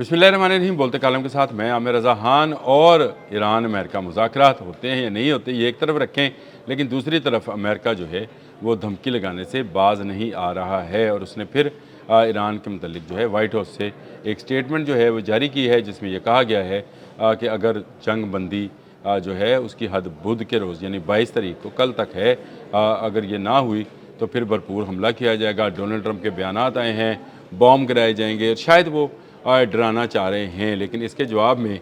बिस्मिल्लाहिर्रहमानिर्रहीम। बोलते कालम के साथ मैं आमिर रज़ा खान। और ईरान अमेरिका मुज़ाकरात होते हैं या नहीं होते, ये एक तरफ रखें, लेकिन दूसरी तरफ अमेरिका जो है वो धमकी लगाने से बाज़ नहीं आ रहा है और उसने फिर ईरान के मुतल्लिक जो है वाइट हाउस से एक स्टेटमेंट जो है वो जारी की है, जिसमें यह कहा गया है कि अगर जंग बंदी जो है उसकी हद बुध के रोज़ यानी 22 तारीख को कल तक है, अगर ये ना हुई तो फिर भरपूर हमला किया जाएगा। डोनाल्ड ट्रंप के बयानात आए हैं, बॉम्ब गिराए जाएंगे और शायद वो डराना चाह रहे हैं, लेकिन इसके जवाब में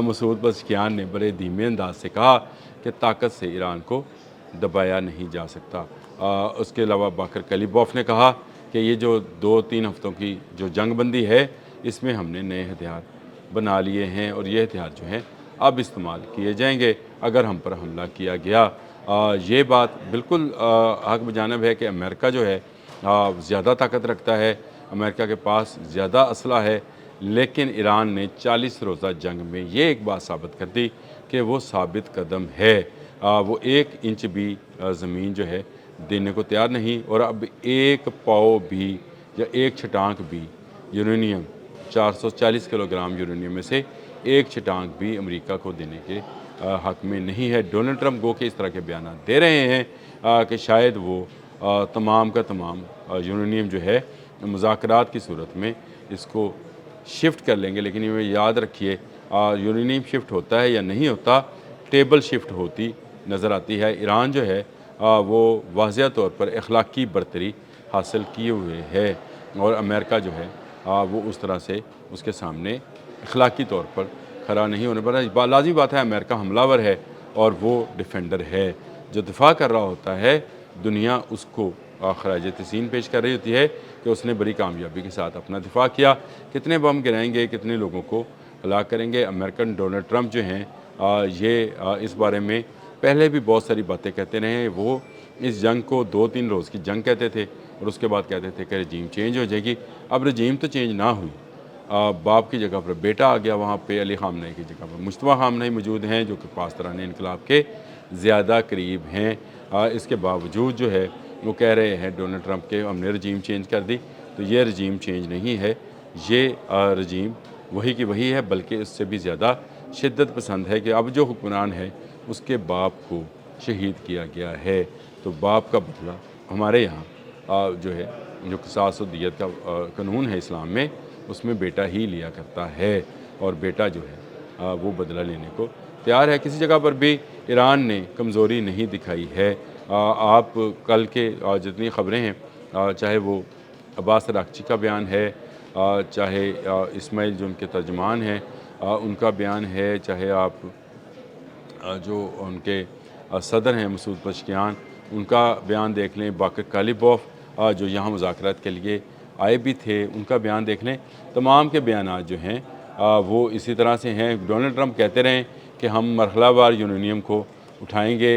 मसूद पज़ेश्कियान ने बड़े धीमे अंदाज से कहा कि ताकत से ईरान को दबाया नहीं जा सकता। उसके अलावा बाकर कलीबॉफ ने कहा कि ये जो 2-3 हफ्तों की जो जंग बंदी है, इसमें हमने नए हथियार बना लिए हैं और ये हथियार जो हैं अब इस्तेमाल किए जाएंगे अगर हम पर हमला किया गया। ये बात बिल्कुल हक बजानब है कि अमेरिका जो है ज़्यादा ताकत रखता है, अमेरिका के पास ज़्यादा असला है, लेकिन ईरान ने 40 रोज़ा जंग में ये एक बात साबित कर दी कि वो साबित कदम है। वो 1 इंच भी ज़मीन जो है देने को तैयार नहीं, और अब एक पाव भी या एक छटांक भी यूरेनियम 440 किलोग्राम यूरेनियम में से एक छटांक भी अमेरिका को देने के हक़ में नहीं है। डोनाल्ड ट्रंप गो के इस तरह के बयान दे रहे हैं कि शायद वो तमाम का तमाम यूरेनियम जो है मुज़ाकरात की सूरत में इसको शिफ्ट कर लेंगे, लेकिन ये याद रखिए यूरेनियम शिफ्ट होता है या नहीं होता, टेबल शिफ्ट होती नज़र आती है। ईरान जो है वो वाज़िया तौर पर अखलाकी बरतरी हासिल किए हुए है और अमेरिका जो है वो उस तरह से उसके सामने अखलाकी तौर पर खड़ा नहीं होने पर। लाज़मी बात है अमेरिका हमलावर है और वो डिफेंडर है। जो दिफा कर रहा होता है दुनिया उसको खराज तहसीन पेश कर रही होती है कि उसने बड़ी कामयाबी के साथ अपना दिफा किया। कितने बम गिराएंगे, कितने लोगों को हलाक करेंगे। अमेरिकन डोनाल्ड ट्रंप जो हैं ये इस बारे में पहले भी बहुत सारी बातें कहते रहे हैं। वो इस जंग को 2-3 रोज़ की जंग कहते थे और उसके बाद कहते थे कि रजीम चेंज हो जाएगी। अब रजीम तो चेंज ना हुई, बाप की जगह पर बेटा आ गया, वहाँ पे अली ख़ामनेई की जगह पर मुश्तबा ख़ामनेई मौजूद हैं जो कि पासदारान इनकलाब के ज़्यादा करीब हैं। इसके बावजूद जो है वो कह रहे हैं डोनाल्ड ट्रंप के हमने रजीम चेंज कर दी, तो ये रजीम चेंज नहीं है, ये रजीम वही की वही है, बल्कि इससे भी ज़्यादा शिद्दत पसंद है कि अब जो हुक्मरान है उसके बाप को शहीद किया गया है। तो बाप का बदला हमारे यहाँ जो है जो क़िसास और दियत का कानून है इस्लाम में, उसमें बेटा ही लिया करता है और बेटा जो है वो बदला लेने को तैयार है। किसी जगह पर भी ईरान ने कमज़ोरी नहीं दिखाई है। आप कल के जितनी ख़बरें हैं, चाहे वो अब्बास अराग़ची का बयान है, चाहे इस्माइल जो उनके तर्जमान हैं उनका बयान है, चाहे आप जो उनके सदर हैं मसूद पज़ेश्कियान उनका बयान देख लें, बाकर कालिबॉफ जो यहाँ मुज़ाकरात के लिए आए भी थे उनका बयान देख लें। तमाम के बयानात जो हैं वो इसी तरह से हैं। डोनाल्ड ट्रंप कहते रहें कि हम मरहलावार यूरेनियम को उठाएंगे,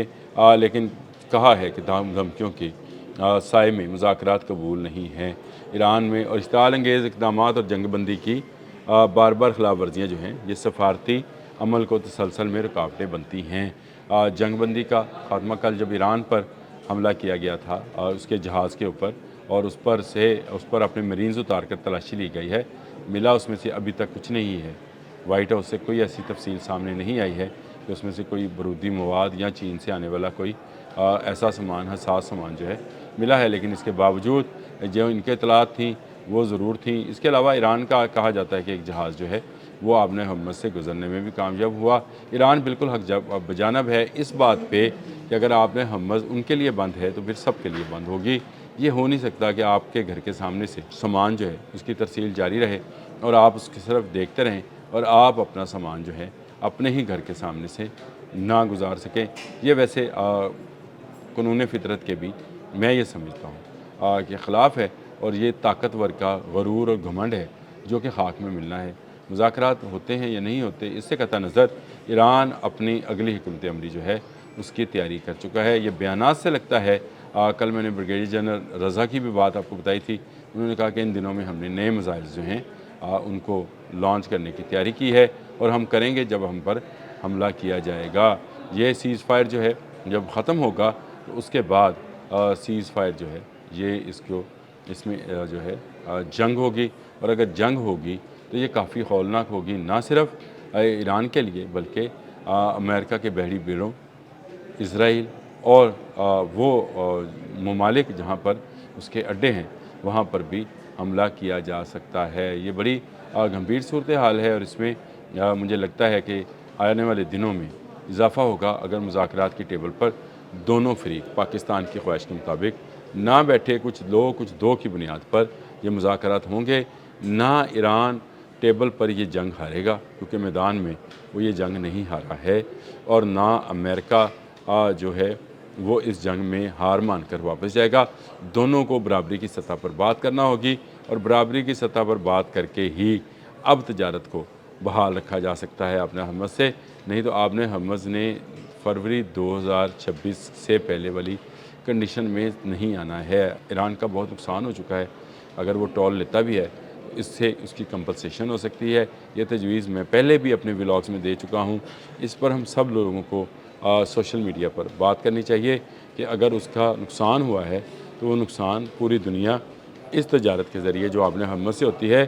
लेकिन कहा है कि धमकियों की साए में मुज़ाकरात कबूल नहीं हैं। ईरान में और इश्तिआल अंगेज़ इक़दामात और जंग बंदी की बार बार खिलाफ वर्जियाँ जो हैं ये सफारती अमल को तसलसल में रुकावटें बनती हैं। जंग बंदी का खात्मा कल जब ईरान पर हमला किया गया था उसके जहाज़ के ऊपर, और उस पर अपने मरीन्स उतार कर तलाशी ली गई है, मिला उसमें से अभी तक कुछ नहीं है। वाइट हाउस से कोई ऐसी तफसील सामने नहीं आई है कि उसमें से कोई बारूदी मवाद या चीन से आने वाला कोई ऐसा सामान, हसास सामान जो है मिला है, लेकिन इसके बावजूद जो इनके इतलात थी वो ज़रूर थी। इसके अलावा ईरान का कहा जाता है कि एक जहाज़ जो है वो आबने हम्मत से गुजरने में भी कामयाब हुआ। ईरान बिल्कुल हक बजानब है इस बात पे कि अगर आपने हम्मत उनके लिए बंद है तो फिर सब के लिए बंद होगी। ये हो नहीं सकता कि आपके घर के सामने से सामान जो है उसकी तरसील जारी रहे और आप उसकी सिर्फ देखते रहें और आप अपना सामान जो है अपने ही घर के सामने से ना गुजार सकें। ये वैसे कानून फितरत के भी मैं ये समझता हूँ कि ख़िलाफ़ है, और ये ताकतवर का गरूर और घमंड है जो कि खाक में मिलना है। मुज़ाकरात होते हैं या नहीं होते, इससे कतई नज़र ईरान अपनी अगली हुकूमत अमली जो है उसकी तैयारी कर चुका है। ये बयानात से लगता है। कल मैंने ब्रिगेडियर जनरल रज़ा की भी बात आपको बताई थी। उन्होंने कहा कि इन दिनों में हमने नए मिसाइल जो हैं उनको लॉन्च करने की तैयारी की है और हम करेंगे जब हम पर हमला किया जाएगा। ये सीज़ फायर जो है जब ख़त्म होगा तो उसके बाद सीज़ फायर जो है ये इसमें जो है जंग होगी, और अगर जंग होगी تو یہ کافی ہولناک ہوگی، نہ صرف ایران کے لیے بلکہ امریکہ کے بحری بیڑوں، اسرائیل اور وہ ممالک جہاں پر اس کے اڈے ہیں وہاں پر بھی حملہ کیا جا سکتا ہے۔ یہ بڑی گھمبیر صورتحال ہے، اور اس میں مجھے لگتا ہے کہ آنے والے دنوں میں اضافہ ہوگا اگر مذاکرات کی ٹیبل پر دونوں فریق پاکستان کی خواہش کے مطابق نہ بیٹھے، کچھ دو کی بنیاد پر یہ مذاکرات ہوں گے، نہ ایران ٹیبل پر یہ جنگ ہارے گا کیونکہ میدان میں وہ یہ جنگ نہیں ہارا ہے، اور نہ امریکہ جو ہے وہ اس جنگ میں ہار مان کر واپس جائے گا۔ دونوں کو برابری کی سطح پر بات کرنا ہوگی، اور برابری کی سطح پر بات کر کے ہی اب تجارت کو بحال رکھا جا سکتا ہے اپنے حماس سے، نہیں تو آپ نے حماس نے فروری 2026 سے پہلے والی کنڈیشن میں نہیں آنا ہے۔ ایران کا بہت نقصان ہو چکا ہے، اگر وہ ٹول لیتا بھی ہے اس سے اس کی کمپنسیشن ہو سکتی ہے۔ یہ تجویز میں پہلے بھی اپنے ولاگز میں دے چکا ہوں، اس پر ہم سب لوگوں کو سوشل میڈیا پر بات کرنی چاہیے کہ اگر اس کا نقصان ہوا ہے تو وہ نقصان پوری دنیا اس تجارت کے ذریعے جو آپ نے حماس سے ہوتی ہے،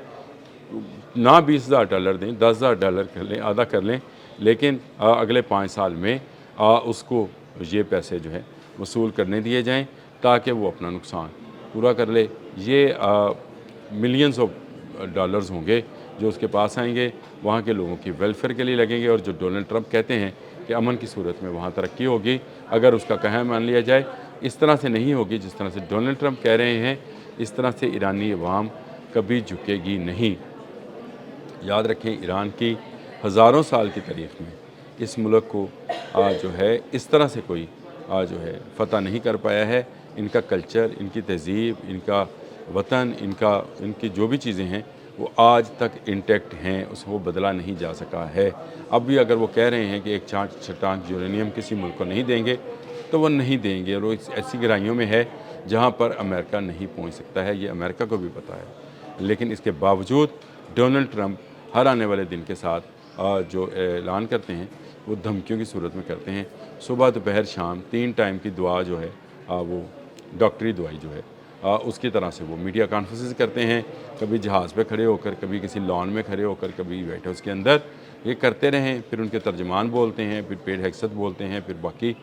نہ $20,000 دیں، $10,000 کر لیں، آدھا کر لیں، لیکن اگلے 5 سال میں اس کو یہ پیسے جو ہے وصول کرنے دیے جائیں تاکہ وہ اپنا نقصان پورا کر لے۔ یہ ملینز آف ڈالرز ہوں گے جو اس کے پاس آئیں گے، وہاں کے لوگوں کی ویلفیئر کے لیے لگیں گے، اور جو ڈونلڈ ٹرمپ کہتے ہیں کہ امن کی صورت میں وہاں ترقی ہوگی، اگر اس کا کہا مان لیا جائے اس طرح سے نہیں ہوگی جس طرح سے ڈونلڈ ٹرمپ کہہ رہے ہیں، اس طرح سے ایرانی عوام کبھی جھکے گی نہیں۔ یاد رکھیں، ایران کی ہزاروں سال کی تاریخ میں اس ملک کو جو ہے اس طرح سے کوئی جو ہے فتح نہیں کر پایا ہے۔ ان کا کلچر، ان کی تہذیب، ان کا وطن، ان کی جو بھی چیزیں ہیں وہ آج تک انٹیکٹ ہیں، وہ بدلا نہیں جا سکا ہے۔ اب بھی اگر وہ کہہ رہے ہیں کہ ایک چھٹان یورینیم کسی ملک کو نہیں دیں گے تو وہ نہیں دیں گے، اور وہ ایسی گہرائیوں میں ہے جہاں پر امریکہ نہیں پہنچ سکتا ہے، یہ امریکہ کو بھی پتہ ہے۔ لیکن اس کے باوجود ڈونلڈ ٹرمپ ہر آنے والے دن کے ساتھ جو اعلان کرتے ہیں وہ دھمکیوں کی صورت میں کرتے ہیں۔ صبح دوپہر شام 3 ٹائم کی دعا جو ہے وہ ڈاکٹری دعائی جو ہے اس کی طرح سے وہ میڈیا کانفرنسز کرتے ہیں، کبھی جہاز پہ کھڑے ہو کر، کبھی کسی لان میں کھڑے ہو کر، کبھی وائٹ ہاؤس کے اندر، یہ کرتے رہیں، پھر ان کے ترجمان بولتے ہیں، پھر پیڈ ہیکسٹ بولتے ہیں، پھر باقی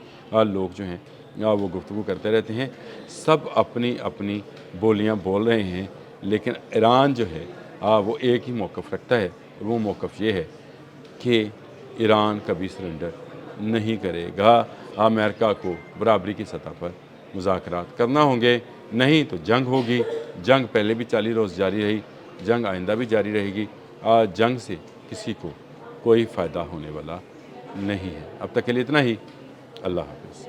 لوگ جو ہیں وہ گفتگو کرتے رہتے ہیں، سب اپنی اپنی بولیاں بول رہے ہیں، لیکن ایران جو ہے وہ ایک ہی موقف رکھتا ہے، اور وہ موقف یہ ہے کہ ایران کبھی سرنڈر نہیں کرے گا۔ امریکہ کو برابری کی سطح پر مذاکرات کرنا ہوں گے، نہیں تو جنگ ہوگی۔ جنگ پہلے بھی 40 روز جاری رہی، جنگ آئندہ بھی جاری رہے گی۔ جنگ سے کسی کو کوئی فائدہ ہونے والا نہیں ہے۔ اب تک کے لیے اتنا ہی۔ اللہ حافظ۔